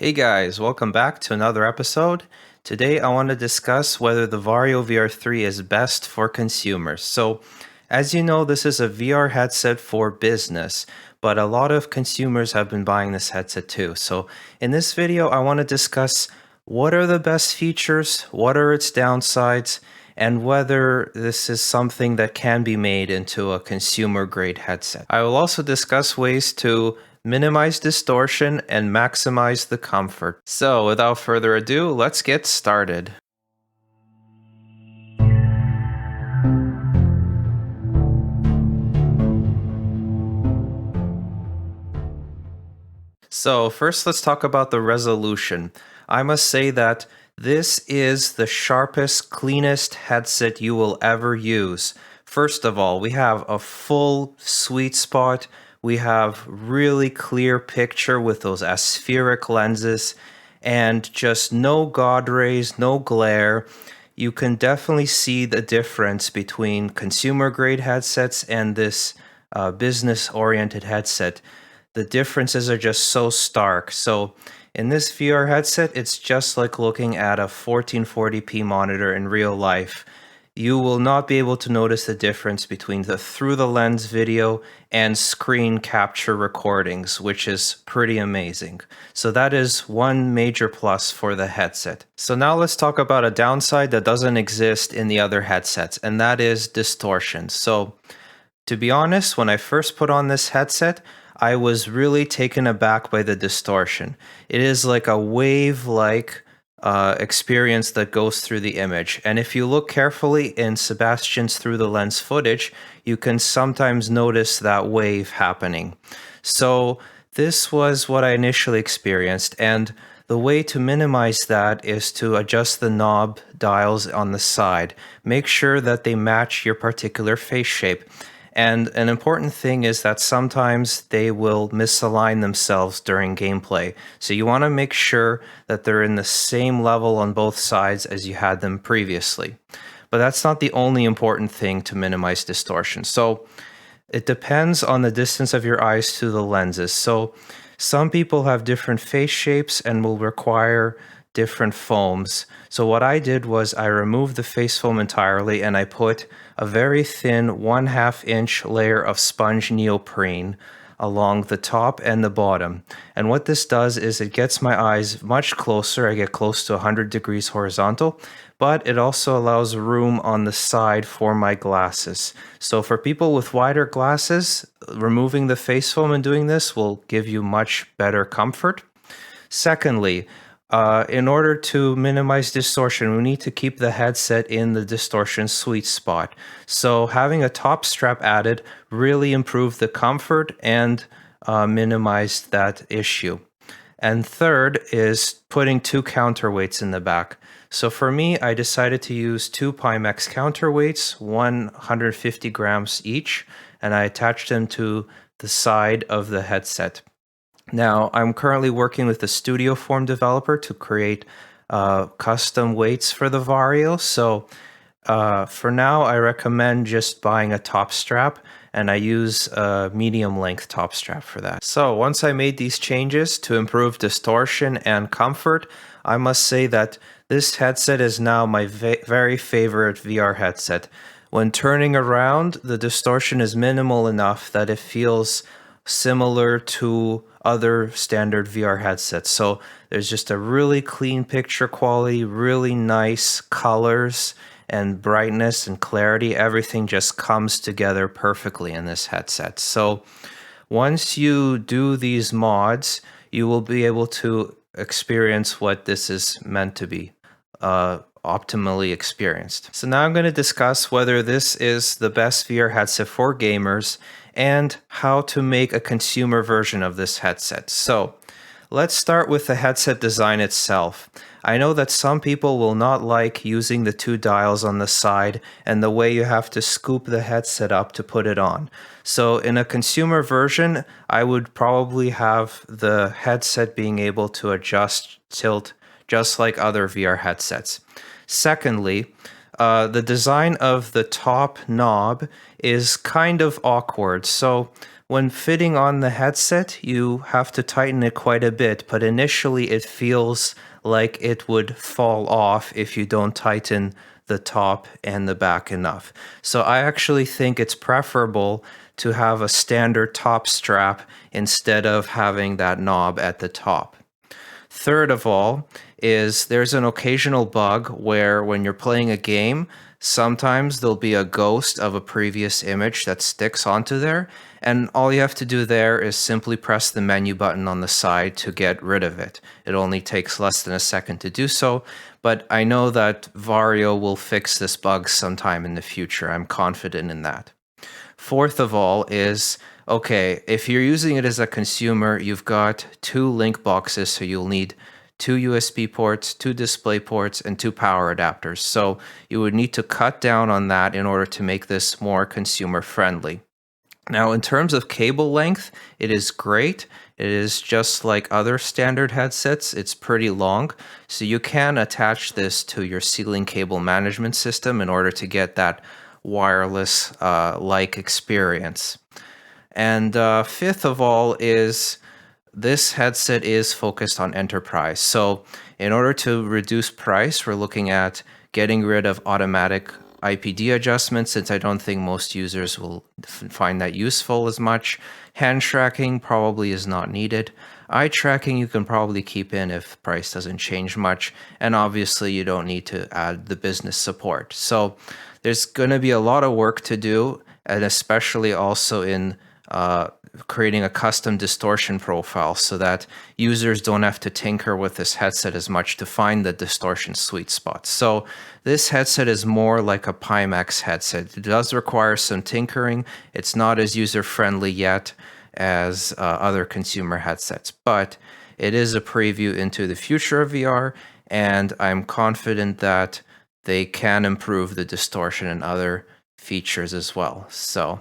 Hey guys, welcome back to another episode. Today I want to discuss whether the Varjo VR-3 is best for consumers. So, as you know, this is a VR headset for business, but a lot of consumers have been buying this headset too. So, in this video, I want to discuss what are the best features, what are its downsides, and whether this is something that can be made into a consumer grade headset. I will also discuss ways to minimize distortion and maximize the comfort. So without further ado, let's get started. So first let's talk about the resolution. I must say that this is the sharpest, cleanest headset you will ever use. First of all, we have a full sweet spot. We have really clear picture with those aspheric lenses and just no God rays, no glare. You can definitely see the difference between consumer grade headsets and this business oriented headset. The differences are just so stark. So in this VR headset, it's just like looking at a 1440p monitor in real life. You will not be able to notice the difference between the through the lens video and screen capture recordings, which is pretty amazing. So that is one major plus for the headset. So now let's talk about a downside that doesn't exist in the other headsets, and that is distortion. So to be honest, when I first put on this headset, I was really taken aback by the distortion. It is like a wave-like experience that goes through the image. And if you look carefully in Sebastian's through the lens footage, you can sometimes notice that wave happening. So this was what I initially experienced, and the way to minimize that is to adjust the knob dials on the side. Make sure that they match your particular face shape. And an important thing is that sometimes they will misalign themselves during gameplay. So you want to make sure that they're in the same level on both sides as you had them previously. But that's not the only important thing to minimize distortion. So it depends on the distance of your eyes to the lenses. So some people have different face shapes and will require different foams. So what I did was I removed the face foam entirely and I put a very thin 1/2 inch layer of sponge neoprene along the top and the bottom. And what this does is it gets my eyes much closer. I get close to 100 degrees horizontal, but it also allows room on the side for my glasses. So for people with wider glasses, removing the face foam and doing this will give you much better comfort. Secondly, in order to minimize distortion, we need to keep the headset in the distortion sweet spot. So having a top strap added really improved the comfort and minimized that issue. And third is putting two counterweights in the back. So for me, I decided to use two Pimax counterweights, 150 grams each, and I attached them to the side of the headset. Now, I'm currently working with a Studioform developer to create custom weights for the Varjo. So for now, I recommend just buying a top strap, and I use a medium length top strap for that. So once I made these changes to improve distortion and comfort, I must say that this headset is now my very favorite VR headset. When turning around, the distortion is minimal enough that it feels similar to other standard VR headsets. So there's just a really clean picture quality, really nice colors and brightness and clarity. Everything just comes together perfectly in this headset. So once you do these mods, you will be able to experience what this is meant to be. Optimally experienced. So now I'm going to discuss whether this is the best VR headset for gamers and how to make a consumer version of this headset. So let's start with the headset design itself. I know that some people will not like using the two dials on the side and the way you have to scoop the headset up to put it on. So in a consumer version, I would probably have the headset being able to adjust tilt just like other VR headsets. Secondly, the design of the top knob is kind of awkward. So when fitting on the headset, you have to tighten it quite a bit, but initially it feels like it would fall off if you don't tighten the top and the back enough. So I actually think it's preferable to have a standard top strap instead of having that knob at the top. Third of all is there's an occasional bug where when you're playing a game, sometimes there'll be a ghost of a previous image that sticks onto there, and all you have to do there is simply press the menu button on the side to get rid of it. It only takes less than a second to do so, but I know that Varjo will fix this bug sometime in the future. I'm confident in that. Fourth of all is, okay, if you're using it as a consumer, you've got 2 link boxes, so you'll need 2 USB ports, 2 display ports, and 2 power adapters. So you would need to cut down on that in order to make this more consumer friendly. Now, in terms of cable length, it is great. It is just like other standard headsets. It's pretty long, so you can attach this to your ceiling cable management system in order to get that wireless like experience. And fifth of all is this headset is focused on enterprise. So in order to reduce price, we're looking at getting rid of automatic IPD adjustments, since I don't think most users will find that useful as much. Hand tracking probably is not needed. Eye tracking you can probably keep in if price doesn't change much. And obviously you don't need to add the business support. So there's going to be a lot of work to do, and especially also in creating a custom distortion profile so that users don't have to tinker with this headset as much to find the distortion sweet spot. So this headset is more like a Pimax headset. It does require some tinkering. It's not as user-friendly yet as other consumer headsets, but it is a preview into the future of VR, and I'm confident that they can improve the distortion and other features as well. So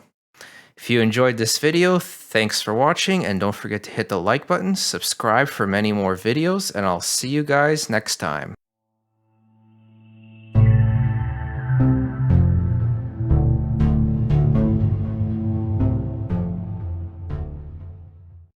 if you enjoyed this video, thanks for watching, and don't forget to hit the like button, subscribe for many more videos, and I'll see you guys next time.